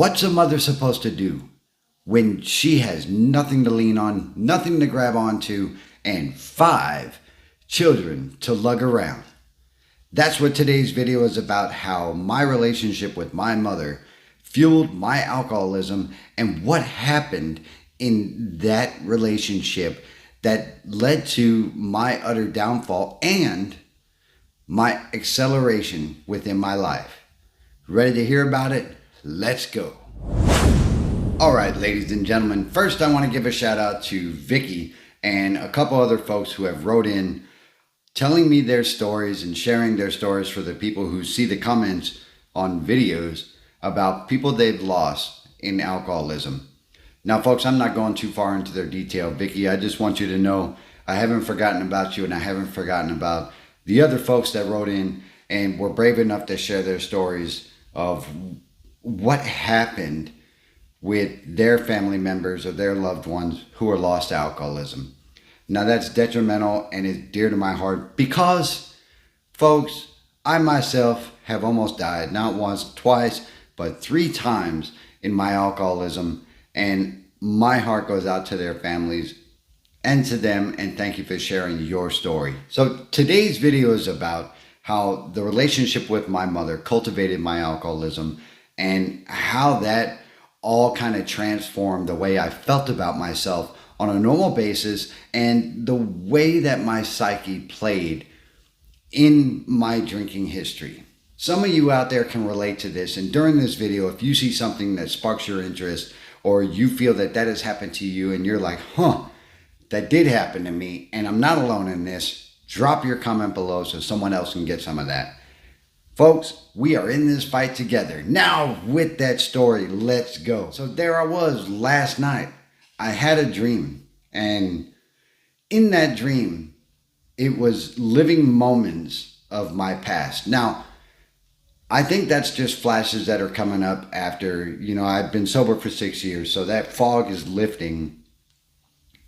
What's a mother supposed to do when she has nothing to lean on, nothing to grab onto, and 5 children to lug around? That's what today's video is about, how my relationship with my mother fueled my alcoholism and what happened in that relationship that led to my utter downfall and my acceleration within my life. Ready to hear about it? Let's go. All right, ladies and gentlemen, first I want to give a shout out to Vicky and a couple other folks who have wrote in telling me their stories and sharing their stories for the people who see the comments on videos about people they've lost in alcoholism. Now, folks, I'm not going too far into their detail. Vicky, I just want you to know I haven't forgotten about you, and I haven't forgotten about the other folks that wrote in and were brave enough to share their stories of what happened with their family members or their loved ones who are lost to alcoholism. Now, that's detrimental and is dear to my heart because, folks, I myself have almost died, not once, twice, but 3 times in my alcoholism, and my heart goes out to their families and to them, and thank you for sharing your story. So today's video is about how the relationship with my mother cultivated my alcoholism and how that all kind of transformed the way I felt about myself on a normal basis and the way that my psyche played in my drinking history. Some of you out there can relate to this, and during this video, if you see something that sparks your interest or you feel that that has happened to you and you're like, that did happen to me and I'm not alone in this, drop your comment below so someone else can get some of that. Folks, we are in this fight together. Now with that story, let's go. So there I was last night. I had a dream, and in that dream, it was living moments of my past. Now, I think that's just flashes that are coming up after, I've been sober for 6 years. So that fog is lifting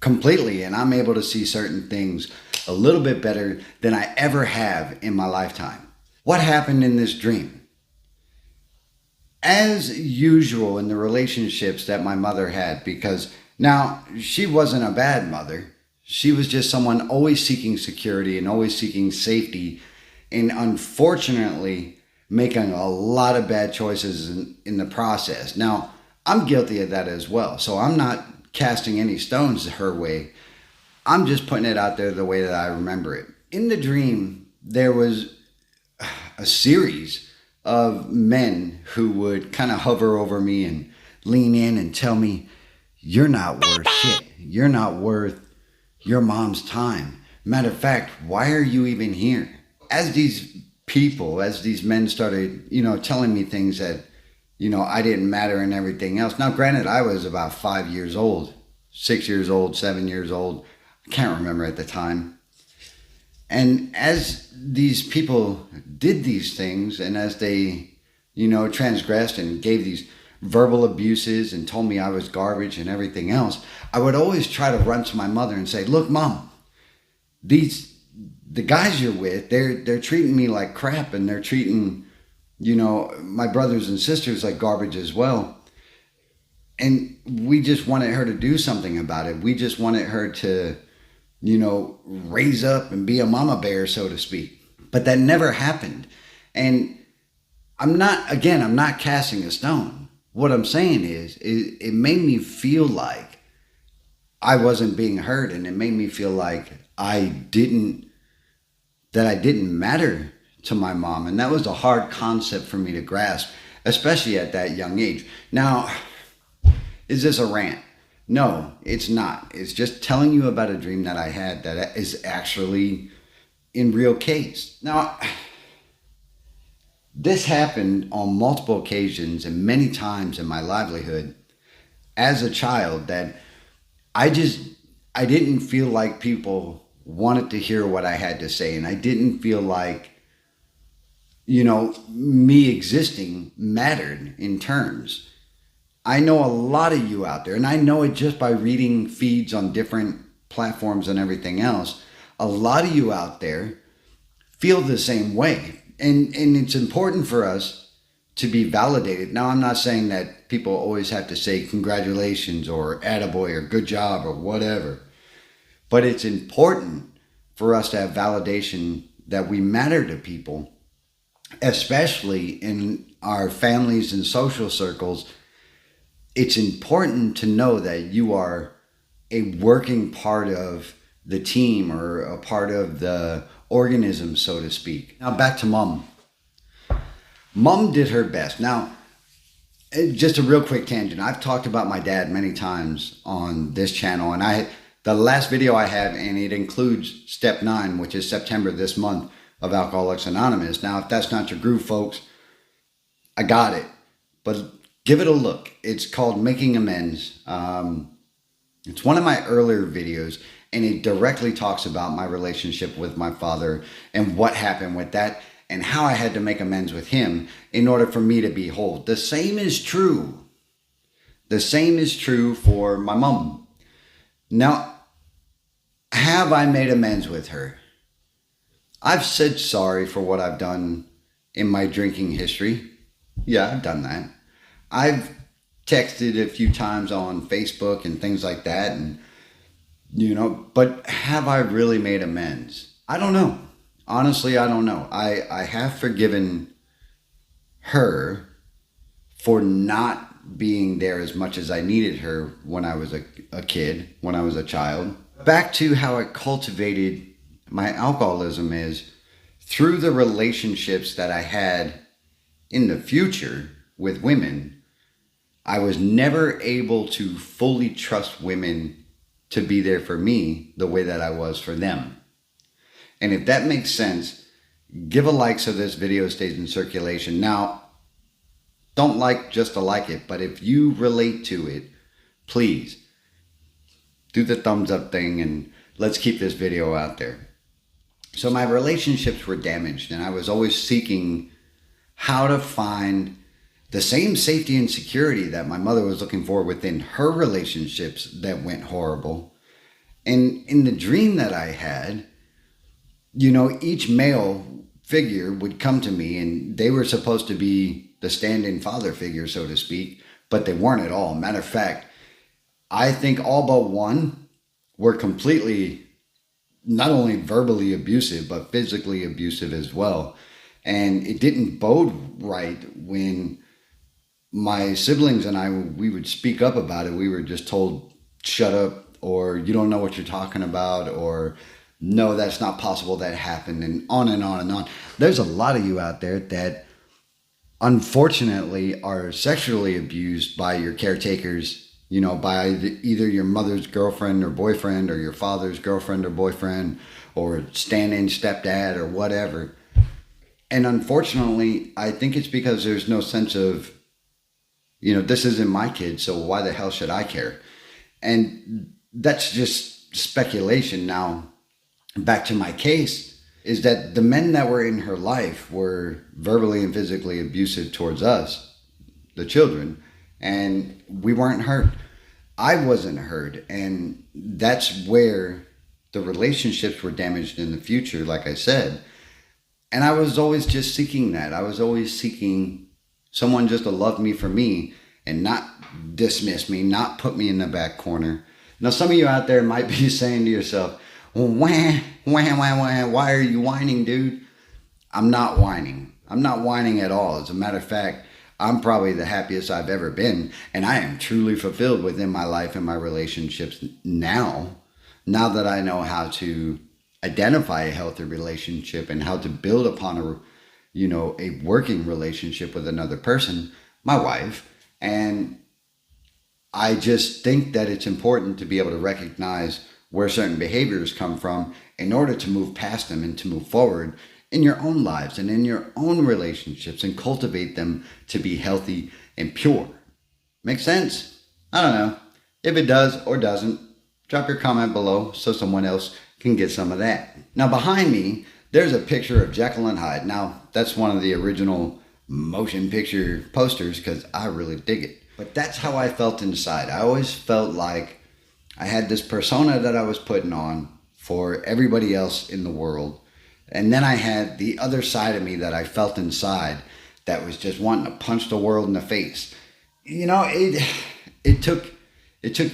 completely, and I'm able to see certain things a little bit better than I ever have in my lifetime. What happened in this dream? As usual in the relationships that my mother had, because now she wasn't a bad mother. She was just someone always seeking security and always seeking safety, and unfortunately making a lot of bad choices in the process. Now, I'm guilty of that as well, so I'm not casting any stones her way. I'm just putting it out there the way that I remember it. In the dream, there was a series of men who would kind of hover over me and lean in and tell me, you're not worth shit. You're not worth your mom's time. Matter of fact, why are you even here? As these men started, telling me things that, I didn't matter and everything else. Now, granted, I was about 5 years old, 6 years old, 7 years old. I can't remember at the time. And as these people did these things, and as they, transgressed and gave these verbal abuses and told me I was garbage and everything else, I would always try to run to my mother and say, look, Mom, the guys you're with, they're treating me like crap, and they're treating, my brothers and sisters like garbage as well. And we just wanted her to do something about it. We just wanted her to, raise up and be a mama bear, so to speak. But that never happened. And I'm not casting a stone. What I'm saying is it made me feel like I wasn't being heard, and it made me feel like I didn't matter to my mom. And that was a hard concept for me to grasp, especially at that young age. Now, is this a rant? No, it's not. It's just telling you about a dream that I had that is actually in real case. Now, this happened on multiple occasions and many times in my livelihood as a child that I didn't feel like people wanted to hear what I had to say. And I didn't feel like, me existing mattered in terms. I know a lot of you out there, and I know it just by reading feeds on different platforms and everything else. A lot of you out there feel the same way. And it's important for us to be validated. Now, I'm not saying that people always have to say congratulations or attaboy or good job or whatever, but it's important for us to have validation that we matter to people, especially in our families and social circles. It's important to know that you are a working part of the team or a part of the organism, so to speak. Now back to Mom. Mom did her best. Now, just a real quick tangent. I've talked about my dad many times on this channel, and the last video I have, and it includes step 9, which is September this month, of Alcoholics Anonymous. Now, if that's not your groove, folks, I got it. But give it a look. It's called Making Amends. It's one of my earlier videos, and it directly talks about my relationship with my father and what happened with that and how I had to make amends with him in order for me to be whole. The same is true. The same is true for my mom. Now, have I made amends with her? I've said sorry for what I've done in my drinking history. Yeah, I've done that. I've texted a few times on Facebook and things like that, and but have I really made amends? I don't know. Honestly, I don't know. I have forgiven her for not being there as much as I needed her when I was a kid, when I was a child. Back to how it cultivated my alcoholism is through the relationships that I had in the future with women. I was never able to fully trust women to be there for me the way that I was for them. And if that makes sense, give a like so this video stays in circulation. Now, don't like just to like it, but if you relate to it, please do the thumbs up thing and let's keep this video out there. So my relationships were damaged, and I was always seeking how to find the same safety and security that my mother was looking for within her relationships that went horrible. And in the dream that I had, each male figure would come to me, and they were supposed to be the stand-in father figure, so to speak, but they weren't at all. Matter of fact, I think all but one were completely not only verbally abusive, but physically abusive as well. And it didn't bode right when my siblings and I, we would speak up about it. We were just told, shut up, or you don't know what you're talking about, or no, that's not possible, that happened, and on and on and on. There's a lot of you out there that unfortunately are sexually abused by your caretakers, by either your mother's girlfriend or boyfriend, or your father's girlfriend or boyfriend, or stand-in stepdad or whatever. And unfortunately, I think it's because there's no sense of, this isn't my kid, so why the hell should I care? And that's just speculation. Now, back to my case, is that the men that were in her life were verbally and physically abusive towards us, the children, and we weren't hurt. I wasn't hurt, and that's where the relationships were damaged in the future, like I said. And I was always just seeking that. I was always seeking someone just to love me for me and not dismiss me, not put me in the back corner. Now, some of you out there might be saying to yourself, wah, wah, wah, wah, why are you whining, dude? I'm not whining. I'm not whining at all. As a matter of fact, I'm probably the happiest I've ever been, and I am truly fulfilled within my life and my relationships now that I know how to identify a healthy relationship and how to build upon a working relationship with another person, my wife. And I just think that it's important to be able to recognize where certain behaviors come from in order to move past them and to move forward in your own lives and in your own relationships and cultivate them to be healthy and pure. Make sense? I don't know. If it does or doesn't, drop your comment below so someone else can get some of that. Now behind me, there's a picture of Jekyll and Hyde. Now that's one of the original motion picture posters because I really dig it. But that's how I felt inside. I always felt like I had this persona that I was putting on for everybody else in the world. And then I had the other side of me that I felt inside that was just wanting to punch the world in the face. You know, it took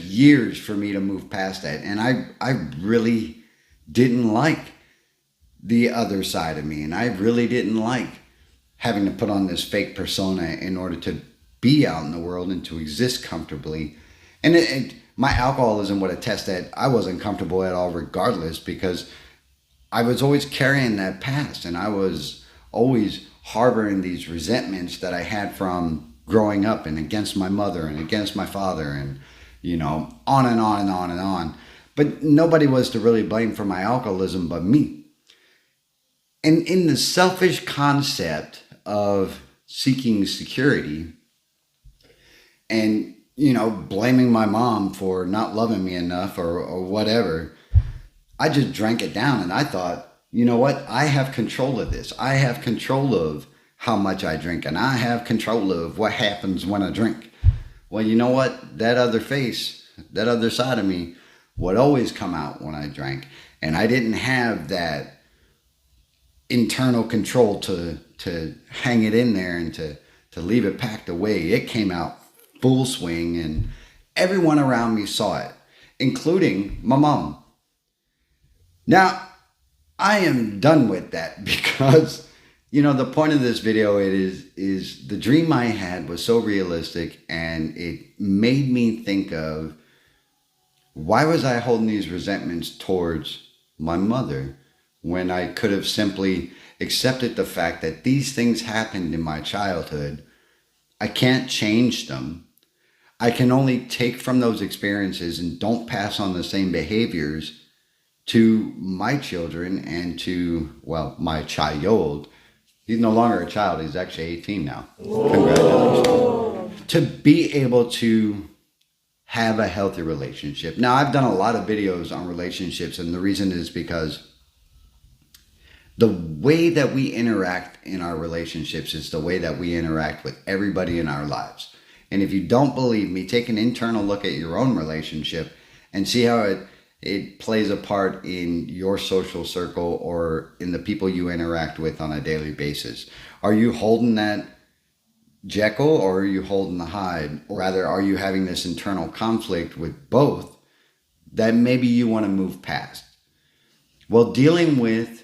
years for me to move past that, and I really didn't like the other side of me, and I really didn't like having to put on this fake persona in order to be out in the world and to exist comfortably. And my alcoholism would attest that I wasn't comfortable at all regardless, because I was always carrying that past, and I was always harboring these resentments that I had from growing up and against my mother and against my father, and, you know, on and on and on and on. But nobody was to really blame for my alcoholism but me. And in the selfish concept of seeking security and, you know, blaming my mom for not loving me enough or whatever, I just drank it down, and I thought, you know what? I have control of this. I have control of how much I drink, and I have control of what happens when I drink. Well, you know what? That other face, that other side of me would always come out when I drank, and I didn't have that internal control to hang it in there and to leave it packed away. It came out full swing, and everyone around me saw it, including my mom. Now, I am done with that because, you know, the point of this video is the dream I had was so realistic, and it made me think of, why was I holding these resentments towards my mother when I could have simply accepted the fact that these things happened in my childhood? I can't change them. I can only take from those experiences and don't pass on the same behaviors to my children and to, well, my child. He's no longer a child. He's actually 18 now. Congratulations. To be able to have a healthy relationship. Now, I've done a lot of videos on relationships, and the reason is because the way that we interact in our relationships is the way that we interact with everybody in our lives. And if you don't believe me, take an internal look at your own relationship and see how it plays a part in your social circle or in the people you interact with on a daily basis. Are you holding that Jekyll, or are you holding the Hyde? Or rather, are you having this internal conflict with both that maybe you want to move past? Well, dealing with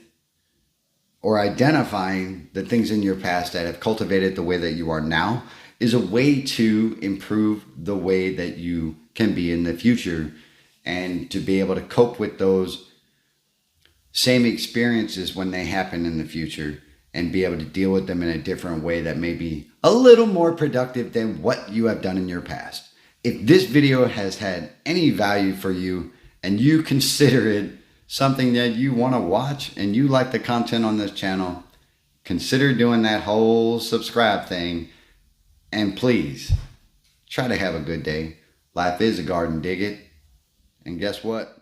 or identifying the things in your past that have cultivated the way that you are now is a way to improve the way that you can be in the future, and to be able to cope with those same experiences when they happen in the future, and be able to deal with them in a different way that may be a little more productive than what you have done in your past. If this video has had any value for you and you consider it something that you want to watch and you like the content on this channel, consider doing that whole subscribe thing. And please try to have a good day. Life is a garden, dig it. And guess what?